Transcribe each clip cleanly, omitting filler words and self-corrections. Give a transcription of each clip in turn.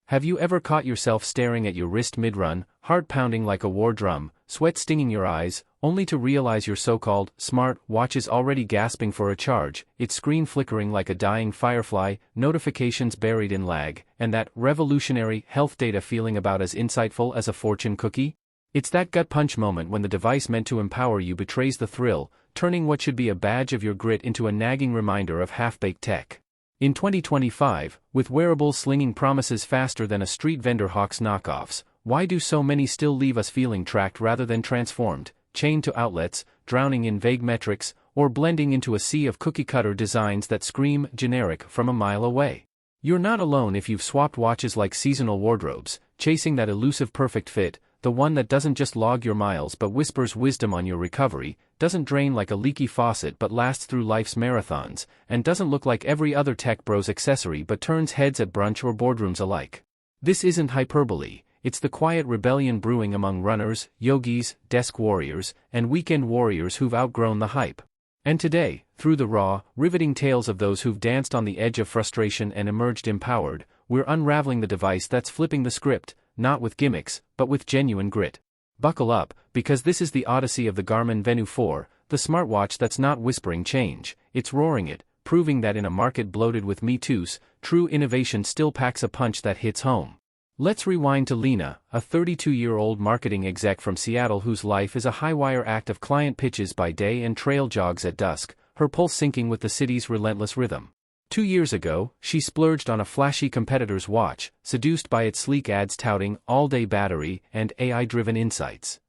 Have you ever caught yourself staring at your wrist mid-run, heart pounding like a war drum, sweat stinging your eyes, only to realize your so-called smart watch is already gasping for a charge, its screen flickering like a dying firefly, notifications buried in lag, and that revolutionary health data feeling about as insightful as a fortune cookie? It's that gut punch moment when the device meant to empower you betrays the thrill, turning what should be a badge of your grit into a nagging reminder of half-baked tech. In 2025, with wearables slinging promises faster than a street vendor hawks knockoffs, why do so many still leave us feeling tracked rather than transformed, chained to outlets, drowning in vague metrics, or blending into a sea of cookie-cutter designs that scream generic from a mile away? You're not alone if you've swapped watches like seasonal wardrobes, chasing that elusive perfect fit, the one that doesn't just log your miles but whispers wisdom on your recovery, doesn't drain like a leaky faucet but lasts through life's marathons, and doesn't look like every other tech bro's accessory but turns heads at brunch or boardrooms alike. This isn't hyperbole, it's the quiet rebellion brewing among runners, yogis, desk warriors, and weekend warriors who've outgrown the hype. And today, through the raw, riveting tales of those who've danced on the edge of frustration and emerged empowered, we're unraveling the device that's flipping the script, not with gimmicks, but with genuine grit. Buckle up, because this is the odyssey of the Garmin Venu 4, the smartwatch that's not whispering change, it's roaring it, proving that in a market bloated with Me Too's, true innovation still packs a punch that hits home. Let's rewind to Lena, a 32-year-old marketing exec from Seattle whose life is a high-wire act of client pitches by day and trail jogs at dusk, her pulse syncing with the city's relentless rhythm. 2 years ago, she splurged on a flashy competitor's watch, seduced by its sleek ads touting all-day battery and AI-driven insights.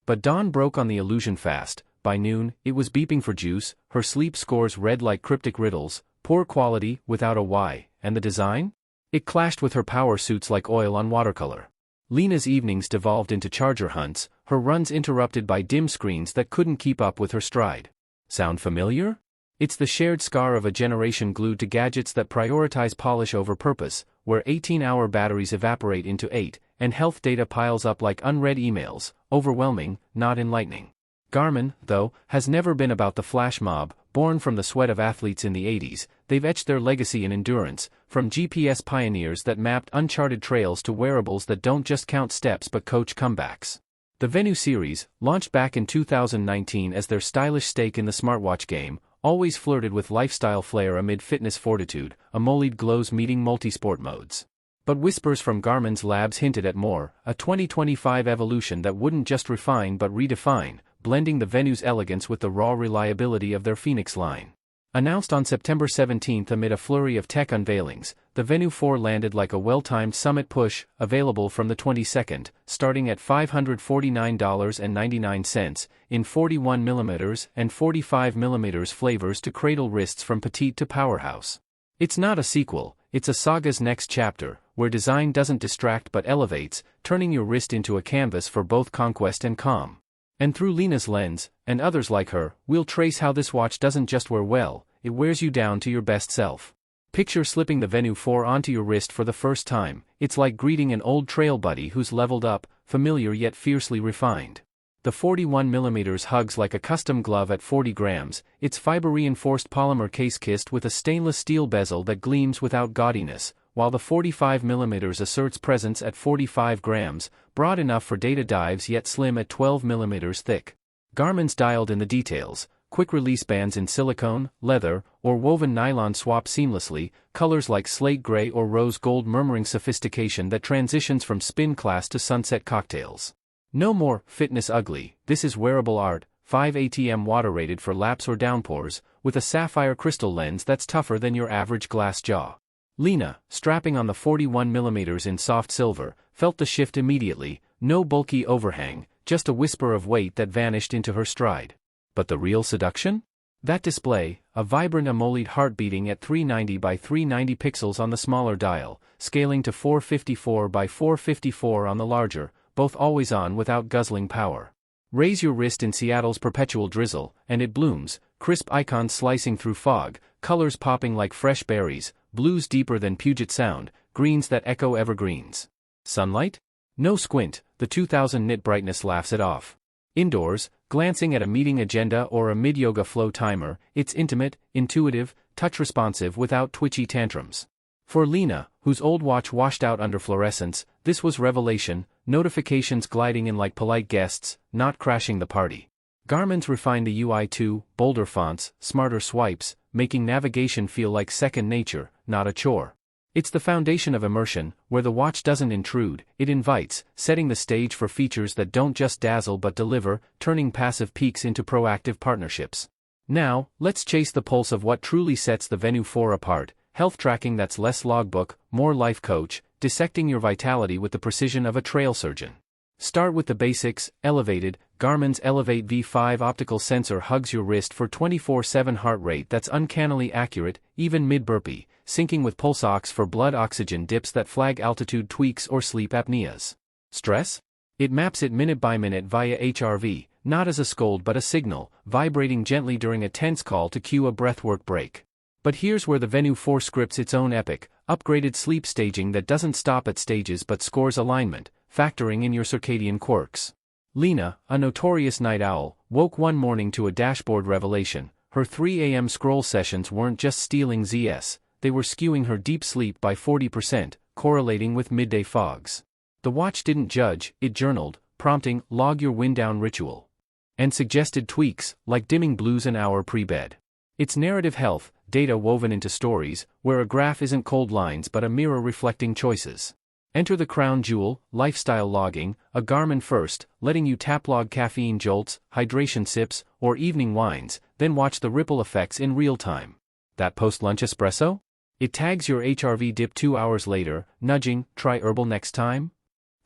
But dawn broke on the illusion fast. By noon, it was beeping for juice, her sleep scores read like cryptic riddles, poor quality, without a why, and the design? It clashed with her power suits like oil on watercolor. Lena's evenings devolved into charger hunts, her runs interrupted by dim screens that couldn't keep up with her stride. Sound familiar? It's the shared scar of a generation glued to gadgets that prioritize polish over purpose, where 18-hour batteries evaporate into 8, and health data piles up like unread emails, overwhelming, not enlightening. Garmin, though, has never been about the flash mob, born from the sweat of athletes in the 80s, they've etched their legacy in endurance, from GPS pioneers that mapped uncharted trails to wearables that don't just count steps but coach comebacks. The Venu series, launched back in 2019 as their stylish stake in the smartwatch game, always flirted with lifestyle flair amid fitness fortitude, AMOLED glows meeting multisport modes. But whispers from Garmin's labs hinted at more, a 2025 evolution that wouldn't just refine but redefine, blending the Venu's elegance with the raw reliability of their Phoenix line. Announced on September 17 amid a flurry of tech unveilings, the Venu 4 landed like a well-timed summit push, available from the 22nd, starting at $549.99, in 41mm and 45mm flavors to cradle wrists from petite to powerhouse. It's not a sequel, it's a saga's next chapter, where design doesn't distract but elevates, turning your wrist into a canvas for both conquest and calm. And through Lena's lens, and others like her, we'll trace how this watch doesn't just wear well, it wears you down to your best self. Picture slipping the Venu 4 onto your wrist for the first time. It's like greeting an old trail buddy who's leveled up, familiar yet fiercely refined. The 41mm hugs like a custom glove at 40 grams, its fiber-reinforced polymer case kissed with a stainless steel bezel that gleams without gaudiness, while the 45mm asserts presence at 45 grams, broad enough for data dives yet slim at 12mm thick. Garmin's dialed in the details, quick-release bands in silicone, leather, or woven nylon swap seamlessly, colors like slate gray or rose gold murmuring sophistication that transitions from spin class to sunset cocktails. No more fitness ugly, this is wearable art, 5 ATM water rated for laps or downpours, with a sapphire crystal lens that's tougher than your average glass jaw. Lena, strapping on the 41mm in soft silver, felt the shift immediately, no bulky overhang, just a whisper of weight that vanished into her stride. But the real seduction? That display, a vibrant AMOLED heart beating at 390 by 390 pixels on the smaller dial, scaling to 454 by 454 on the larger, both always on without guzzling power. Raise your wrist in Seattle's perpetual drizzle, and it blooms, crisp icons slicing through fog, colors popping like fresh berries, blues deeper than Puget Sound, greens that echo evergreens. Sunlight? No squint, the 2000 nit brightness laughs it off. Indoors, glancing at a meeting agenda or a mid-yoga flow timer, it's intimate, intuitive, touch-responsive without twitchy tantrums. For Lena, whose old watch washed out under fluorescence, this was revelation, notifications gliding in like polite guests, not crashing the party. Garmin's refined the UI too, bolder fonts, smarter swipes, making navigation feel like second nature, not a chore. It's the foundation of immersion, where the watch doesn't intrude, it invites, setting the stage for features that don't just dazzle but deliver, turning passive peaks into proactive partnerships. Now, let's chase the pulse of what truly sets the Venu 4 apart: health tracking that's less logbook, more life coach, dissecting your vitality with the precision of a trail surgeon. Start with the basics. Elevated. Garmin's Elevate V5 optical sensor hugs your wrist for 24/7 heart rate that's uncannily accurate, even mid-burpee, syncing with pulse ox for blood oxygen dips that flag altitude tweaks or sleep apneas. Stress? It maps it minute by minute via HRV, not as a scold but a signal, vibrating gently during a tense call to cue a breathwork break. But here's where the Venu 4 scripts its own epic, upgraded sleep staging that doesn't stop at stages but scores alignment, factoring in your circadian quirks. Lena, a notorious night owl, woke one morning to a dashboard revelation. Her 3 a.m. scroll sessions weren't just stealing ZS, they were skewing her deep sleep by 40%, correlating with midday fogs. The watch didn't judge, it journaled, prompting, log your wind down ritual. And suggested tweaks, like dimming blues an hour pre-bed. It's narrative health, data woven into stories, where a graph isn't cold lines but a mirror reflecting choices. Enter the crown jewel, lifestyle logging, a Garmin first, letting you tap log caffeine jolts, hydration sips, or evening wines, then watch the ripple effects in real time. That post-lunch espresso? It tags your HRV dip 2 hours later, nudging, try herbal next time?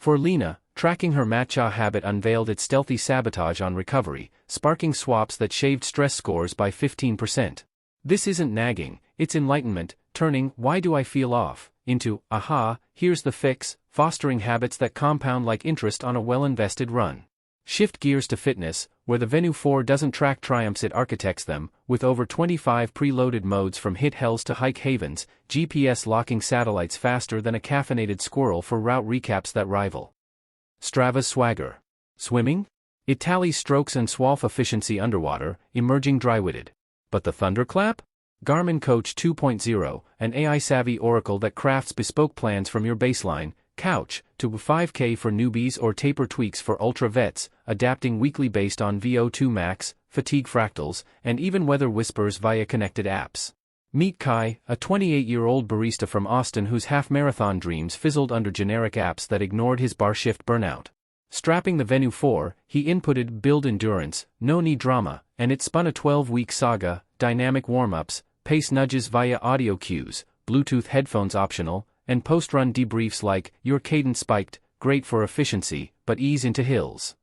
For Lena, tracking her matcha habit unveiled its stealthy sabotage on recovery, sparking swaps that shaved stress scores by 15%. This isn't nagging, it's enlightenment, turning "why do I feel off" into "aha, here's the fix," fostering habits that compound like interest on a well-invested run. Shift gears to fitness, where the Venu 4 doesn't track triumphs, it architects them, with over 25 preloaded modes from hit hells to hike havens, GPS locking satellites faster than a caffeinated squirrel for route recaps that rival Strava's swagger. Swimming? It tallies strokes and swalf efficiency underwater, emerging dry-witted. But the thunderclap? Garmin Coach 2.0, an AI-savvy oracle that crafts bespoke plans from your baseline, couch, to 5K for newbies or taper tweaks for ultra-vets, adapting weekly based on VO2 max, fatigue fractals, and even weather whispers via connected apps. Meet Kai, a 28-year-old barista from Austin whose half-marathon dreams fizzled under generic apps that ignored his bar shift burnout. Strapping the Venu 4, he inputted "build endurance, no knee drama," and it spun a 12-week saga, dynamic warm-ups, pace nudges via audio cues, Bluetooth headphones optional, and post-run debriefs like, "your cadence spiked, great for efficiency, but ease into hills."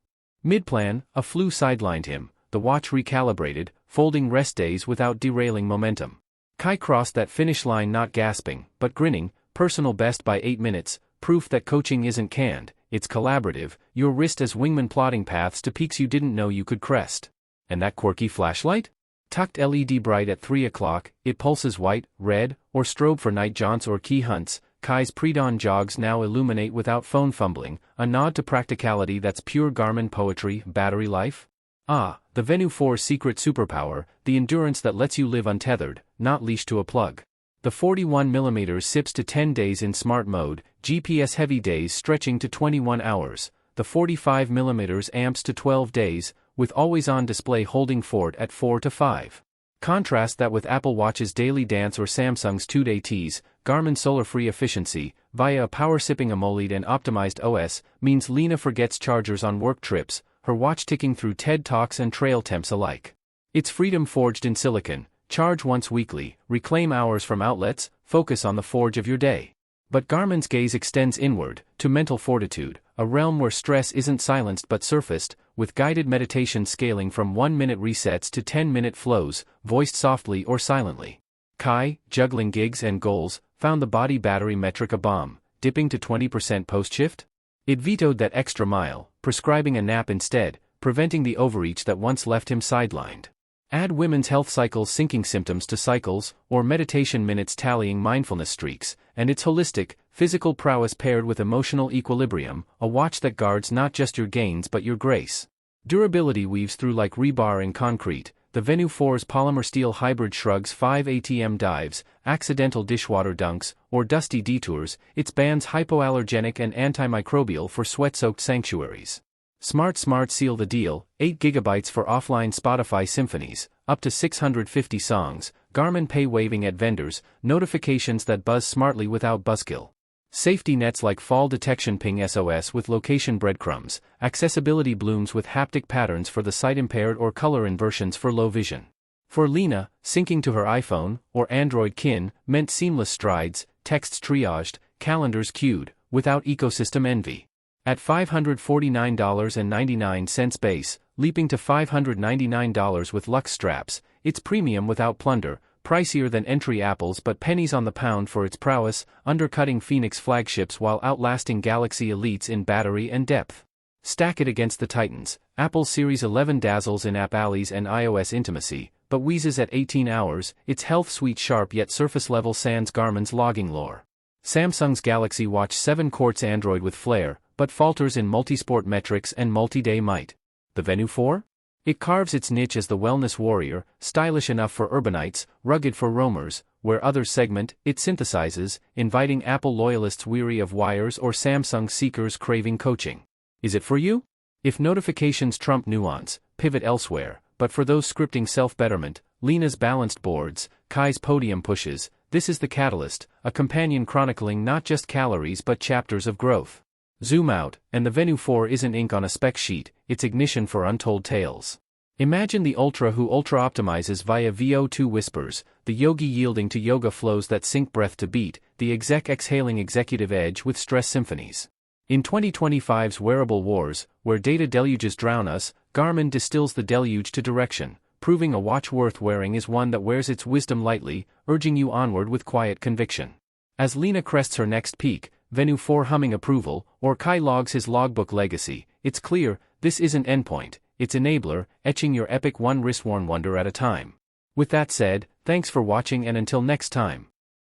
Mid-plan, a flu sidelined him, the watch recalibrated, folding rest days without derailing momentum. Kai crossed that finish line not gasping, but grinning, personal best by 8 minutes, proof that coaching isn't canned, it's collaborative, your wrist as wingman plotting paths to peaks you didn't know you could crest. And that quirky flashlight? Tucked LED bright at 3 o'clock, it pulses white, red, or strobe for night jaunts or key hunts. Kai's pre-dawn jogs now illuminate without phone fumbling, a nod to practicality that's pure Garmin poetry. Battery life? Ah, the Venu 4's secret superpower, the endurance that lets you live untethered, not leashed to a plug. The 41mm sips to 10 days in smart mode, GPS heavy days stretching to 21 hours. The 45mm amps to 12 days, with always-on display holding fort at 4 to 5. Contrast that with Apple Watch's daily dance or Samsung's 2-day tease. Garmin solar-free efficiency, via a power-sipping AMOLED and optimized OS, means Lena forgets chargers on work trips, her watch ticking through TED Talks and trail temps alike. It's freedom forged in silicon, charge once weekly, reclaim hours from outlets, focus on the forge of your day. But Garmin's gaze extends inward, to mental fortitude, a realm where stress isn't silenced but surfaced, with guided meditation scaling from 1-minute resets to 10-minute flows, voiced softly or silently. Kai, juggling gigs and goals, found the body battery metric a bomb, dipping to 20% post-shift. It vetoed that extra mile, prescribing a nap instead, preventing the overreach that once left him sidelined. Add women's health cycles syncing symptoms to cycles, or meditation minutes tallying mindfulness streaks, and it's holistic, physical prowess paired with emotional equilibrium, a watch that guards not just your gains but your grace. Durability weaves through like rebar in concrete, The Venu 4's polymer steel hybrid shrugs 5 ATM dives, accidental dishwater dunks, or dusty detours. Its bands hypoallergenic and antimicrobial for sweat-soaked sanctuaries. Smart seal the deal, 8 GB for offline Spotify symphonies, up to 650 songs, Garmin Pay waving at vendors, notifications that buzz smartly without buzzkill. Safety nets like fall detection ping SOS with location breadcrumbs, accessibility blooms with haptic patterns for the sight-impaired or color inversions for low vision. For Lena, syncing to her iPhone, or Android kin, meant seamless strides, texts triaged, calendars queued, without ecosystem envy. At $549.99 base, leaping to $599 with Lux straps, it's premium without plunder, pricier than entry Apple's but pennies on the pound for its prowess, undercutting Phoenix flagships while outlasting Galaxy Elites in battery and depth. Stack it against the Titans. Apple's Series 11 dazzles in app alleys and iOS intimacy, but wheezes at 18 hours, its health suite sharp yet surface-level sans Garmin's logging lore. Samsung's Galaxy Watch 7 courts Android with flair, but falters in multisport metrics and multi-day might. The Venu 4? It carves its niche as the wellness warrior, stylish enough for urbanites, rugged for roamers, where others segment, it synthesizes, inviting Apple loyalists weary of wires or Samsung seekers craving coaching. Is it for you? If notifications trump nuance, pivot elsewhere, but for those scripting self-betterment, Lena's balanced boards, Kai's podium pushes, this is the catalyst, a companion chronicling not just calories but chapters of growth. Zoom out, and the Venu 4 isn't ink on a spec sheet, it's ignition for untold tales. Imagine the Ultra who ultra-optimizes via VO2 whispers, the yogi yielding to yoga flows that sync breath to beat, the exec exhaling executive edge with stress symphonies. In 2025's wearable wars, where data deluges drown us, Garmin distills the deluge to direction, proving a watch worth wearing is one that wears its wisdom lightly, urging you onward with quiet conviction. As Lena crests her next peak, Venu 4 humming approval, or Kai logs his logbook legacy, it's clear, this isn't endpoint, it's enabler, etching your epic one wrist-worn wonder at a time. With that said, thanks for watching and until next time.